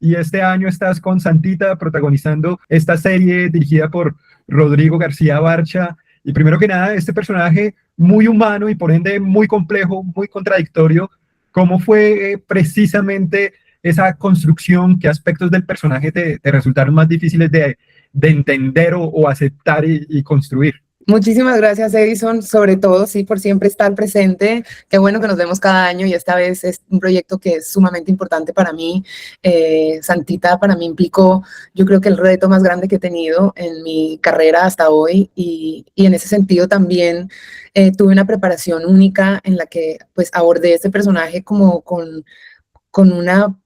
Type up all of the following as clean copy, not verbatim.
y este año estás con Santita protagonizando esta serie dirigida por Rodrigo García Barcha. Y primero que nada, este personaje muy humano y por ende muy complejo, muy contradictorio, ¿cómo fue precisamente esa construcción? ¿Qué aspectos del personaje te resultaron más difíciles de entender o aceptar y construir? Muchísimas gracias, Edison, sobre todo, sí, por siempre estar presente. Qué bueno que nos vemos cada año y esta vez es un proyecto que es sumamente importante para mí. Santita para mí implicó, yo creo que el reto más grande que he tenido en mi carrera hasta hoy y en ese sentido también tuve una preparación única en la que pues abordé este personaje como con una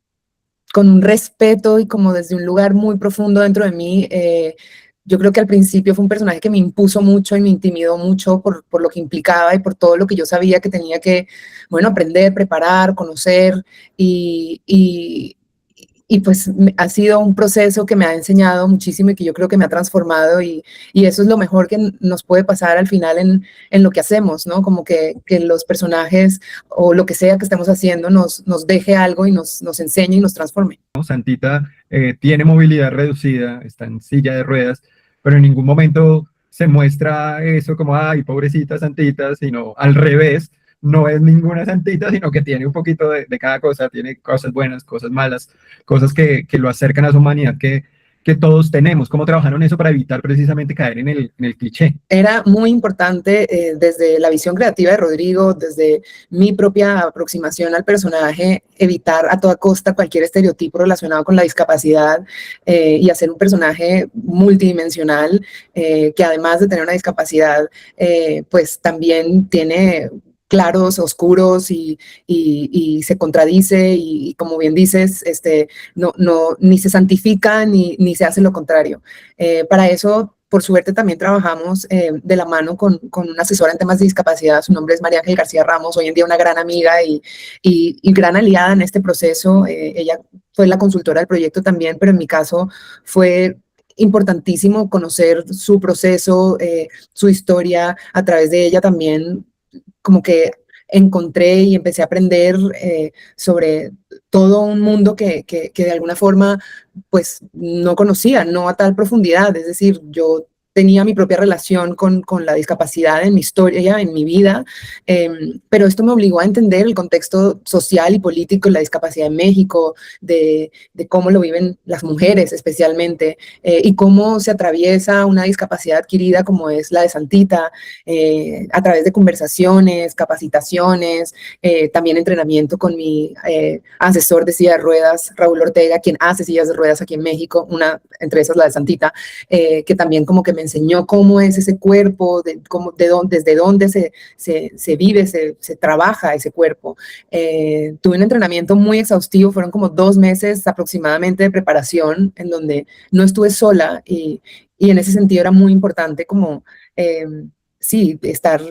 con un respeto y como desde un lugar muy profundo dentro de mí. Yo creo que al principio fue un personaje que me impuso mucho y me intimidó mucho por lo que implicaba y por todo lo que yo sabía que tenía que, bueno, aprender, preparar, conocer y pues ha sido un proceso que me ha enseñado muchísimo y que yo creo que me ha transformado y eso es lo mejor que nos puede pasar al final en lo que hacemos, ¿no? Como que los personajes o lo que sea que estemos haciendo nos deje algo y nos enseñe y nos transforme. Santita tiene movilidad reducida, está en silla de ruedas, pero en ningún momento se muestra eso como, ay, pobrecita Santita, sino al revés, no es ninguna Santita, sino que tiene un poquito de cada cosa, tiene cosas buenas, cosas malas, cosas que lo acercan a su humanidad que todos tenemos. ¿Cómo trabajaron eso para evitar precisamente caer en el cliché? Era muy importante desde la visión creativa de Rodrigo, desde mi propia aproximación al personaje, evitar a toda costa cualquier estereotipo relacionado con la discapacidad y hacer un personaje multidimensional que además de tener una discapacidad, pues también tiene claros, oscuros y se contradice y como bien dices, ni se santifica ni se hace lo contrario. Para eso, por suerte, también trabajamos de la mano con una asesora en temas de discapacidad. Su nombre es María Ángel García Ramos, hoy en día una gran amiga y gran aliada en este proceso. Ella fue la consultora del proyecto también, pero en mi caso fue importantísimo conocer su proceso, su historia. A través de ella también como que encontré y empecé a aprender sobre todo un mundo que de alguna forma pues no conocía, no a tal profundidad. Es decir, yo tenía mi propia relación con la discapacidad en mi historia, en mi vida, pero esto me obligó a entender el contexto social y político de la discapacidad en México, de cómo lo viven las mujeres especialmente, y cómo se atraviesa una discapacidad adquirida como es la de Santita, a través de conversaciones, capacitaciones, también entrenamiento con mi asesor de silla de ruedas, Raúl Ortega, quien hace sillas de ruedas aquí en México, una entre esas la de Santita, que también como que me enseñó cómo es ese cuerpo, desde dónde se vive, se trabaja ese cuerpo. Tuve un entrenamiento muy exhaustivo, fueron como 2 meses aproximadamente de preparación en donde no estuve sola y en ese sentido era muy importante como, sí, estar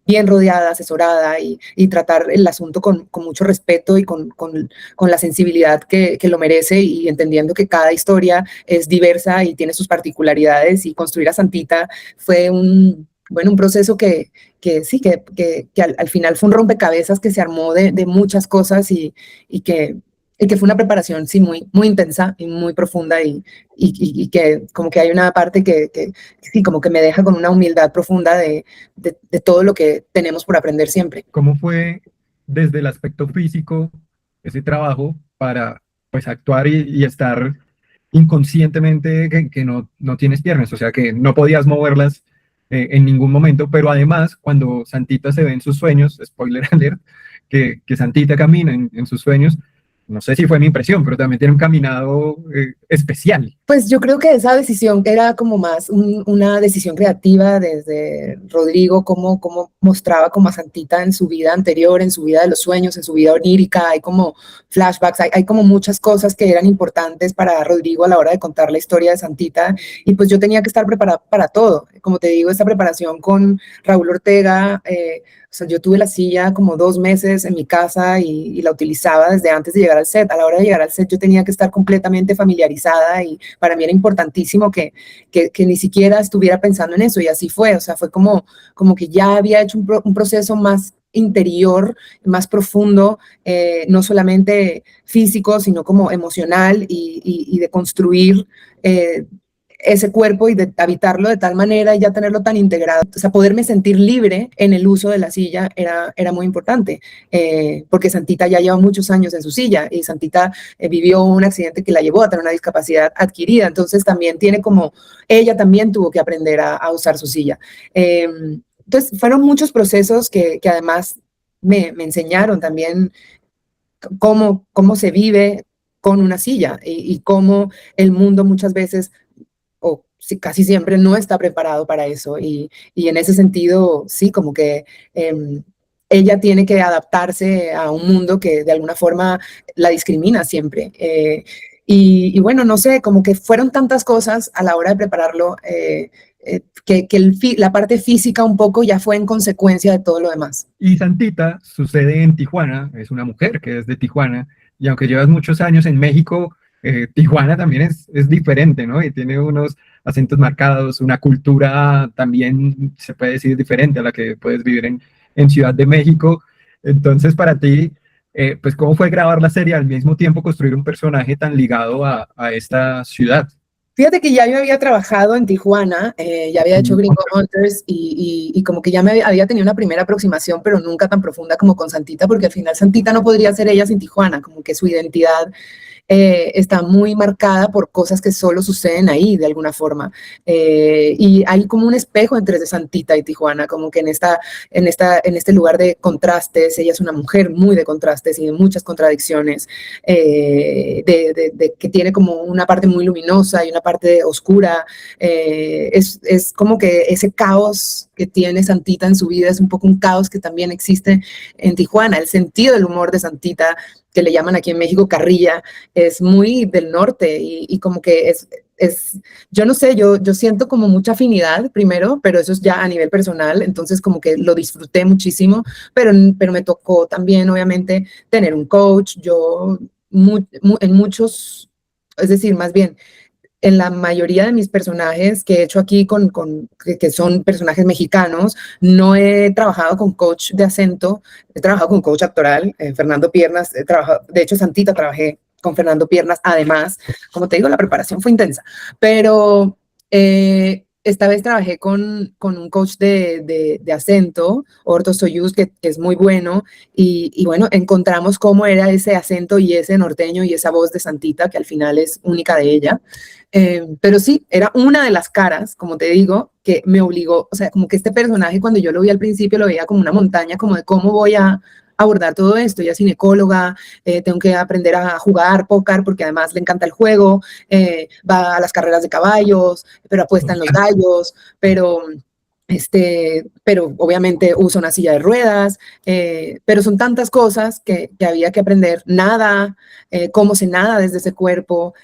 bien rodeada, asesorada y tratar el asunto con mucho respeto y con la sensibilidad que lo merece y entendiendo que cada historia es diversa y tiene sus particularidades y construir a Santita fue un proceso que sí, que al final fue un rompecabezas que se armó de muchas cosas y que fue una preparación, sí, muy, muy intensa y muy profunda y que como que hay una parte que sí, como que me deja con una humildad profunda de todo lo que tenemos por aprender siempre. ¿Cómo fue desde el aspecto físico ese trabajo para pues actuar y estar inconscientemente que no tienes piernas, o sea que no podías moverlas en ningún momento, pero además cuando Santita se ve en sus sueños, spoiler alert, que Santita camina en sus sueños, no sé si fue mi impresión, pero también tiene un caminado especial. Pues yo creo que esa decisión era como más una decisión creativa desde Rodrigo, cómo mostraba como a Santita en su vida anterior, en su vida de los sueños, en su vida onírica, hay como flashbacks, hay como muchas cosas que eran importantes para Rodrigo a la hora de contar la historia de Santita y pues yo tenía que estar preparada para todo. Como te digo, esta preparación con Raúl Ortega, o sea, yo tuve la silla como 2 meses en mi casa y la utilizaba desde antes de llegar al set. A la hora de llegar al set yo tenía que estar completamente familiarizada y para mí era importantísimo que ni siquiera estuviera pensando en eso y así fue. O sea, fue como que ya había hecho un proceso más interior, más profundo, no solamente físico, sino como emocional y de construir ese cuerpo y de habitarlo de tal manera y ya tenerlo tan integrado. O sea, poderme sentir libre en el uso de la silla era muy importante, porque Santita ya lleva muchos años en su silla y Santita vivió un accidente que la llevó a tener una discapacidad adquirida, entonces también tiene como, ella también tuvo que aprender a usar su silla. Entonces, fueron muchos procesos que además me enseñaron también cómo se vive con una silla y cómo el mundo muchas veces o sí, casi siempre no está preparado para eso. Y en ese sentido, sí, como que ella tiene que adaptarse a un mundo que de alguna forma la discrimina siempre. Y bueno, no sé, como que fueron tantas cosas a la hora de prepararlo que la parte física un poco ya fue en consecuencia de todo lo demás. Y Santita sucede en Tijuana, es una mujer que es de Tijuana, y aunque llevas muchos años en México, Tijuana también es diferente, ¿no? Y tiene unos acentos marcados, una cultura también, se puede decir, diferente a la que puedes vivir en Ciudad de México. Entonces, para ti, pues, ¿cómo fue grabar la serie al mismo tiempo construir un personaje tan ligado a esta ciudad? Fíjate que ya yo había trabajado en Tijuana, ya había hecho Gringo Hunters y como que ya había tenido una primera aproximación, pero nunca tan profunda como con Santita, porque al final Santita no podría ser ella sin Tijuana, como que su identidad está muy marcada por cosas que solo suceden ahí de alguna forma. Y hay como un espejo entre Santita y Tijuana, como que en este lugar de contrastes, ella es una mujer muy de contrastes y de muchas contradicciones, que tiene como una parte muy luminosa y una parte oscura. Es como que ese caos que tiene Santita en su vida es un poco un caos que también existe en Tijuana. El sentido del humor de Santita, que le llaman aquí en México carrilla, es muy del norte y como que yo no sé, yo siento como mucha afinidad primero, pero eso es ya a nivel personal, entonces como que lo disfruté muchísimo, pero me tocó también obviamente tener un coach, en muchos, es decir, más bien, en la mayoría de mis personajes que he hecho aquí que son personajes mexicanos, no he trabajado con coach de acento, he trabajado con coach actoral, Fernando Piernas, de hecho Santita trabajé con Fernando Piernas, además, como te digo, la preparación fue intensa, pero esta vez trabajé con un coach de acento, Orto Soyuz, que es muy bueno, y bueno, encontramos cómo era ese acento y ese norteño y esa voz de Santita, que al final es única de ella. Pero sí, era una de las caras, como te digo, que me obligó, o sea, como que este personaje cuando yo lo vi al principio lo veía como una montaña, como de cómo voy a abordar todo esto. Ella es ginecóloga, tengo que aprender a jugar póker porque además le encanta el juego, va a las carreras de caballos, pero apuesta en los gallos, pero obviamente usa una silla de ruedas, pero son tantas cosas que había que aprender. Nada, cómo se nada desde ese cuerpo.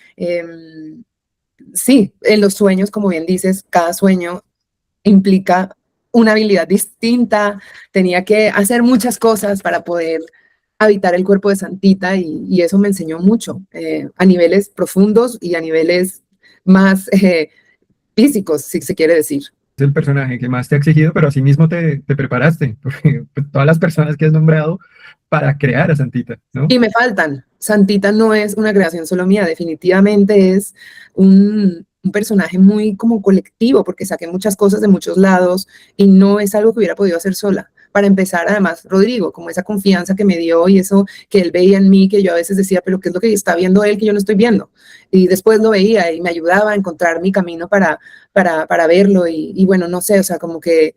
Sí, en los sueños, como bien dices, cada sueño implica una habilidad distinta, tenía que hacer muchas cosas para poder habitar el cuerpo de Santita y eso me enseñó mucho, a niveles profundos y a niveles más físicos, si se quiere decir. Es el personaje que más te ha exigido, pero asimismo te preparaste, porque pues, todas las personas que has nombrado para crear a Santita, ¿no? Y me faltan. Santita no es una creación solo mía, definitivamente es un personaje muy como colectivo, porque saqué muchas cosas de muchos lados y no es algo que hubiera podido hacer sola. Para empezar, además, Rodrigo, como esa confianza que me dio y eso que él veía en mí, que yo a veces decía, pero ¿qué es lo que está viendo él que yo no estoy viendo? Y después lo veía y me ayudaba a encontrar mi camino para verlo y bueno, no sé, o sea, como que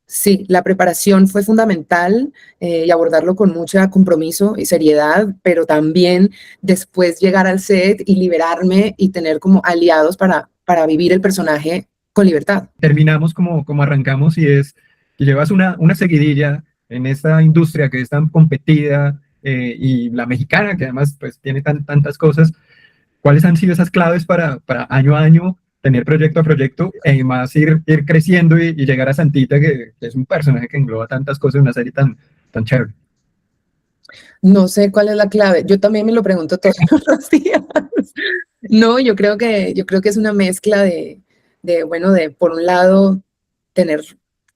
sí, la preparación fue fundamental y abordarlo con mucho compromiso y seriedad, pero también después llegar al set y liberarme y tener como aliados para vivir el personaje con libertad. Terminamos como arrancamos y es que llevas una seguidilla en esta industria que es tan competida y la mexicana que además pues tiene tantas cosas. ¿Cuáles han sido esas claves para año a año tener proyecto a proyecto e más ir creciendo y llegar a Santita, que es un personaje que engloba tantas cosas en una serie tan chévere? No sé cuál es la clave. Yo también me lo pregunto todos los días. No, yo creo que es una mezcla bueno, de por un lado tener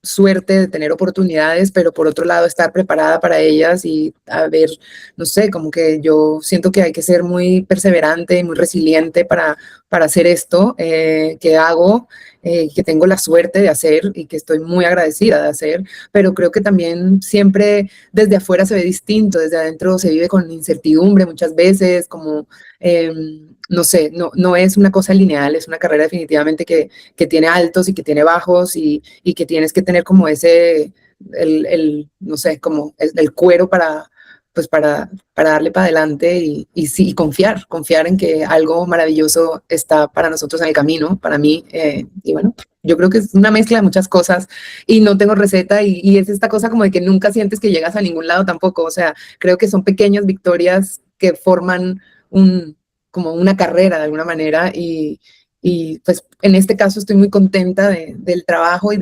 suerte de tener oportunidades, pero por otro lado estar preparada para ellas y a ver, no sé, como que yo siento que hay que ser muy perseverante, muy resiliente para hacer esto que hago, que tengo la suerte de hacer y que estoy muy agradecida de hacer, pero creo que también siempre desde afuera se ve distinto, desde adentro se vive con incertidumbre muchas veces, como, no sé, no es una cosa lineal, es una carrera definitivamente que tiene altos y que tiene bajos y que tienes que tener como ese, no sé, como el cuero para, pues para darle para adelante y sí, confiar en que algo maravilloso está para nosotros en el camino, para mí. Y bueno, yo creo que es una mezcla de muchas cosas y no tengo receta y es esta cosa como de que nunca sientes que llegas a ningún lado tampoco. O sea, creo que son pequeñas victorias que forman como una carrera de alguna manera y pues en este caso estoy muy contenta del trabajo y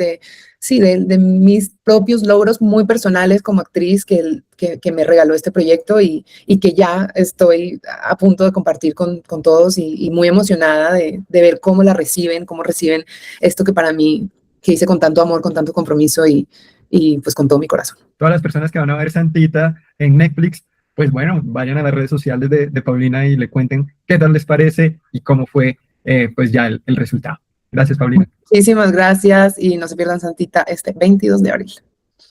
sí, de mis propios logros muy personales como actriz que me regaló este proyecto y que ya estoy a punto de compartir con todos y muy emocionada de ver cómo la reciben, cómo reciben esto que para mí, que hice con tanto amor, con tanto compromiso y pues con todo mi corazón. Todas las personas que van a ver Santita en Netflix, pues bueno, vayan a las redes sociales de Paulina y le cuenten qué tal les parece y cómo fue pues ya el resultado. Gracias, Paulina. Muchísimas gracias y no se pierdan Santita este 22 de abril.